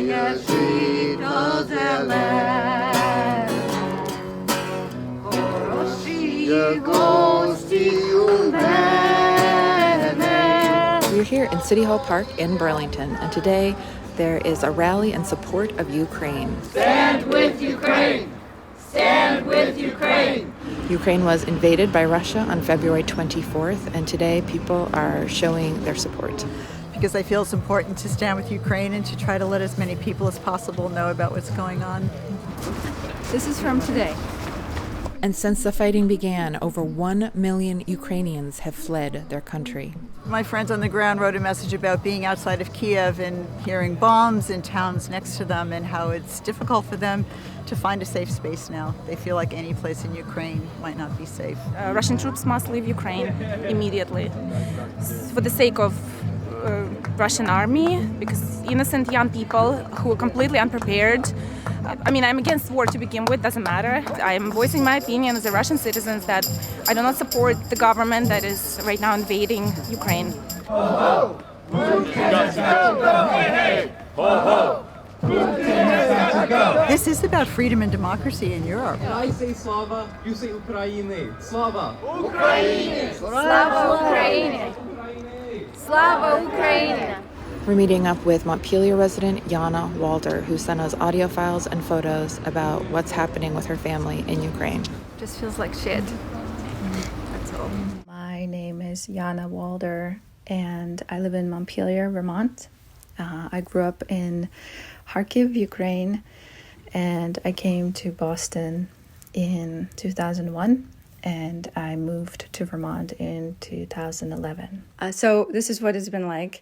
Моє жито зелене, хороші гості у мене. We're here in City Hall Park in Burlington, and today there is a rally in support of Ukraine. Stand with Ukraine! Stand with Ukraine! Ukraine was invaded by Russia on February 24th, and today people are showing their support. Because I feel it's important to stand with Ukraine and to try to let as many people as possible know about what's going on. This is from today. And since the fighting began, over 1 million Ukrainians have fled their country. My friends on the ground wrote a message about being outside of Kiev and hearing bombs in towns next to them and how it's difficult for them to find a safe space now. They feel like any place in Ukraine might not be safe. Russian troops must leave Ukraine immediately for the sake of Russian army, because innocent young people who are completely unprepared. I mean, I'm against war to begin with, doesn't matter. I'm voicing my opinion as a Russian citizen that I do not support the government that is right now invading Ukraine. Ho, ho! Putin has to go! Hey, hey! Ho, ho! Putin has to go! This is about freedom and democracy in Europe. I say Slava, you say Ukraine. Slava! Ukraine! Slava Ukraine! Slava Ukraine! We're meeting up with Montpelier resident Yana Walder, who sent us audio files and photos about what's happening with her family in Ukraine. Just feels like shit. That's all. My name is Yana Walder, and I live in Montpelier, Vermont. I grew up in Kharkiv, Ukraine, and I came to Boston in 2001. And I moved to Vermont in 2011. So this is what it's been like.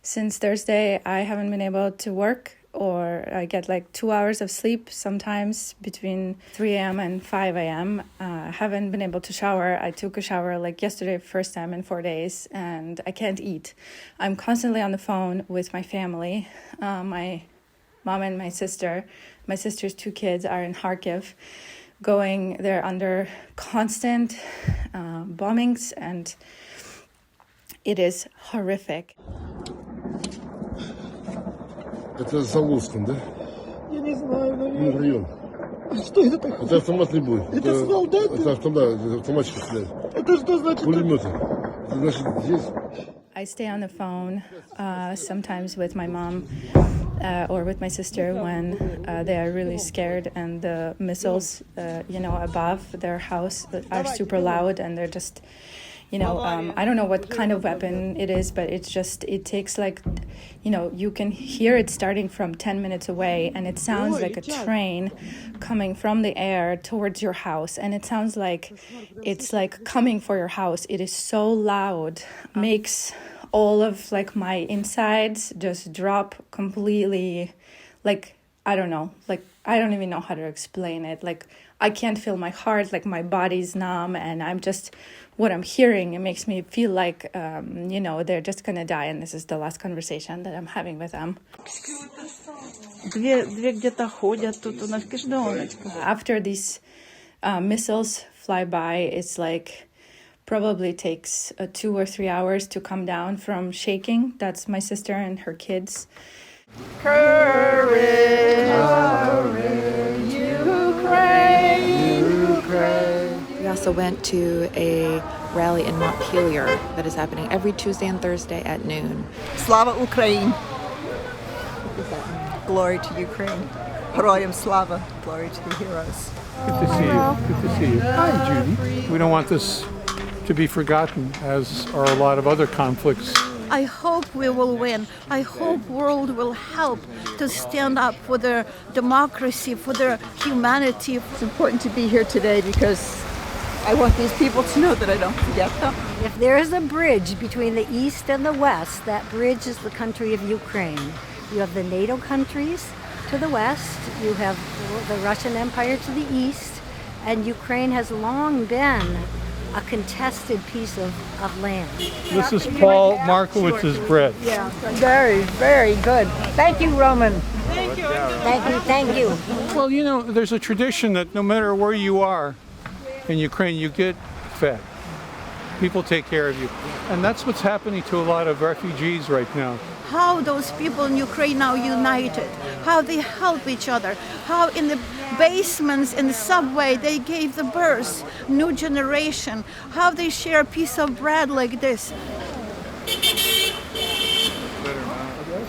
Since Thursday, I haven't been able to work, or I get like 2 hours of sleep, sometimes between 3 a.m. and 5 a.m. Haven't been able to shower. I took a shower like yesterday, first time in 4 days, and I can't eat. I'm constantly on the phone with my family, my mom and my sister. My sister's 2 kids are in Kharkiv. They're under constant bombings, and it is horrific. Это за Луском, да? Я не знаю, наверное. Район. Что это такое? Это автоматный бой. Это солдаты? Это автоматчики стреляют. Это что значит? Пулеметы. Это значит здесь. I stay on the phone sometimes with my mom or with my sister when they are really scared, and the missiles, above their house are super loud, and they're just, I don't know what kind of weapon it is, but it takes like, you can hear it starting from 10 minutes away, and it sounds like a train coming from the air towards your house, and it sounds like it's like coming for your house. It is so loud, makes all of like my insides just drop completely. Like, I don't know, like I don't even know how to explain it. Like, I can't feel my heart, like my body's numb, and I'm just, what I'm hearing, it makes me feel like, they're just gonna die, and this is the last conversation that I'm having with them. After these missiles fly by, it's like probably takes 2 or 3 hours to come down from shaking. That's my sister and her kids. Courage! Courage! Ukraine! Ukraine! We also went to a rally in Montpelier that is happening every Tuesday and Thursday at noon. Slava Ukraine! Glory to Ukraine. Heroyam Slava. Glory to the heroes. Good to see you. Good to see you. Hi, Judy. We don't want this to be forgotten, as are a lot of other conflicts. I hope we will win. I hope world will help to stand up for their democracy, for their humanity. It's important to be here today because I want these people to know that I don't forget them. If there is a bridge between the East and the West, that bridge is the country of Ukraine. You have the NATO countries to the west, you have the Russian Empire to the east, and Ukraine has long been a contested piece of land. This is Paul Markowitz's bread. Yeah, very, very good. Thank you, Roman. Thank you. Thank you, thank you. Well, there's a tradition that no matter where you are in Ukraine, you get fed. People take care of you. And that's what's happening to a lot of refugees right now. how those people in Ukraine now united, how they help each other, how in the basements in the subway they gave the birth, new generation, how they share a piece of bread like this.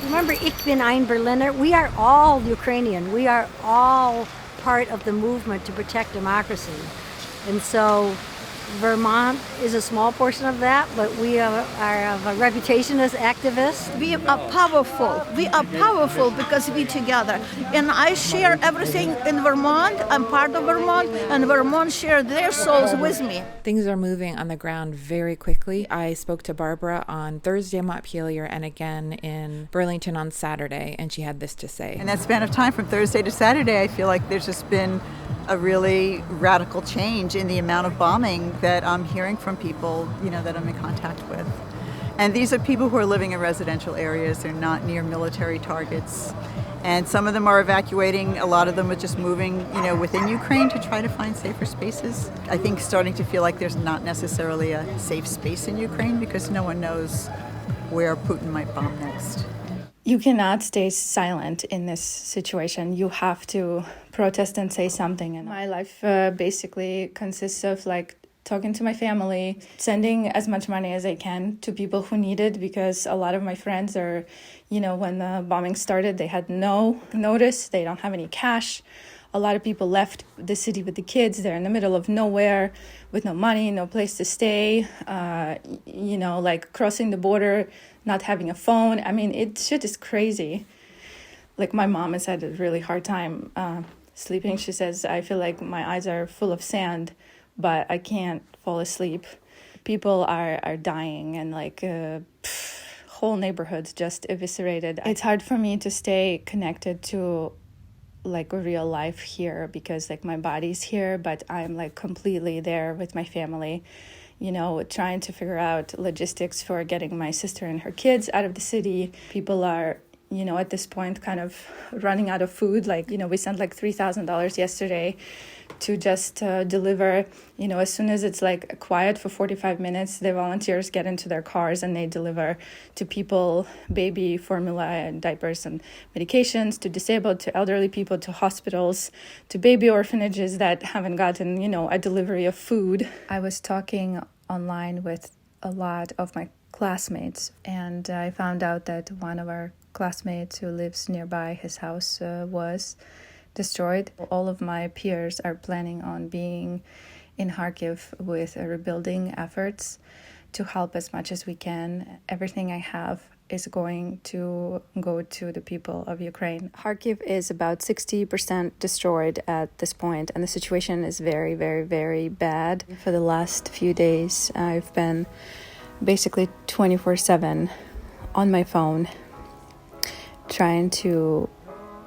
Remember, Ich bin ein Berliner? We are all Ukrainian. We are all part of the movement to protect democracy. And so Vermont is a small portion of that, but we have a reputation as activists. We are powerful. We are powerful because we together. And I share everything in Vermont. I'm part of Vermont, and Vermont share their souls with me. Things are moving on the ground very quickly. I spoke to Barbara on Thursday in Montpelier and again in Burlington on Saturday, and she had this to say. In that span of time from Thursday to Saturday, I feel like there's just been a really radical change in the amount of bombing that I'm hearing from people, that I'm in contact with. And these are people who are living in residential areas. They're not near military targets. And some of them are evacuating. A lot of them are just moving, within Ukraine to try to find safer spaces. I think starting to feel like there's not necessarily a safe space in Ukraine because no one knows where Putin might bomb next. You cannot stay silent in this situation. You have to protest and say something. And my life basically consists of talking to my family, sending as much money as I can to people who need it, because a lot of my friends are, when the bombing started, they had no notice. They don't have any cash. A lot of people left the city with the kids. They're in the middle of nowhere with no money, no place to stay, crossing the border, not having a phone. I mean, shit is crazy. My mom has had a really hard time sleeping. She says, I feel like my eyes are full of sand, but I can't fall asleep. People are dying and whole neighborhoods just eviscerated. It's hard for me to stay connected to real life here because my body's here, but I'm completely there with my family, trying to figure out logistics for getting my sister and her kids out of the city. People are, at this point kind of running out of food. We sent $3,000 yesterday to just deliver, as soon as it's quiet for 45 minutes, the volunteers get into their cars and they deliver to people baby formula and diapers and medications, to disabled, to elderly people, to hospitals, to baby orphanages that haven't gotten, a delivery of food. I was talking online with a lot of my classmates, and I found out that one of our classmates who lives nearby, his house was destroyed. All of my peers are planning on being in Kharkiv with rebuilding efforts to help as much as we can. Everything I have is going to go to the people of Ukraine. Kharkiv is about 60% destroyed at this point, and the situation is very, very, very bad. For the last few days, I've been basically 24/7 on my phone, trying to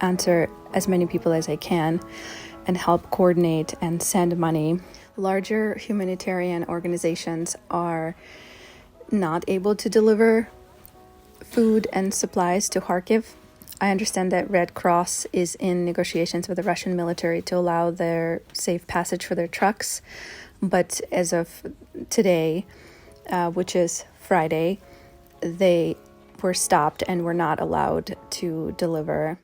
answer as many people as I can and help coordinate and send money. Larger humanitarian organizations are not able to deliver food and supplies to Kharkiv. I understand that Red Cross is in negotiations with the Russian military to allow their safe passage for their trucks, but as of today, which is Friday, they were stopped and were not allowed to deliver.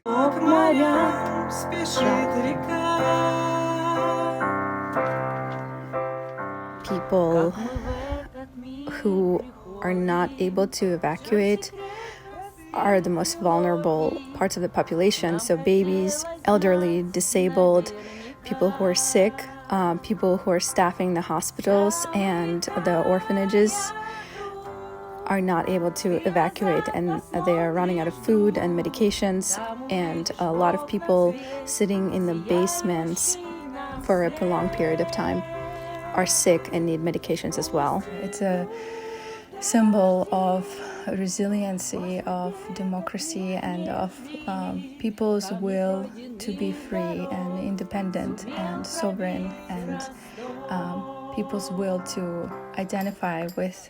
People who are not able to evacuate are the most vulnerable parts of the population. So babies, elderly, disabled, people who are sick, people who are staffing the hospitals and the orphanages are not able to evacuate, and they are running out of food and medications, and a lot of people sitting in the basements for a prolonged period of time are sick and need medications as well. It's a symbol of resiliency, of democracy, and of people's will to be free and independent and sovereign, and people's will to identify with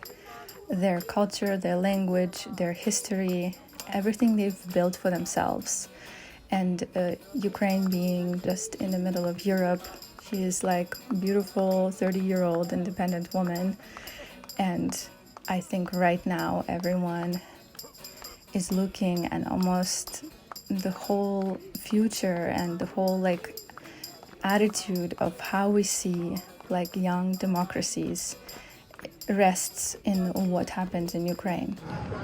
their culture, their language, their history, everything they've built for themselves. And Ukraine being just in the middle of Europe, she is a beautiful 30-year-old independent woman. And I think right now everyone is looking, and almost the whole future and the whole like attitude of how we see like young democracies rests in what happens in Ukraine.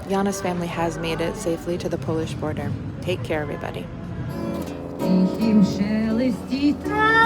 Yana's family has made it safely to the Polish border. Take care, everybody. Тихім шелесті трав.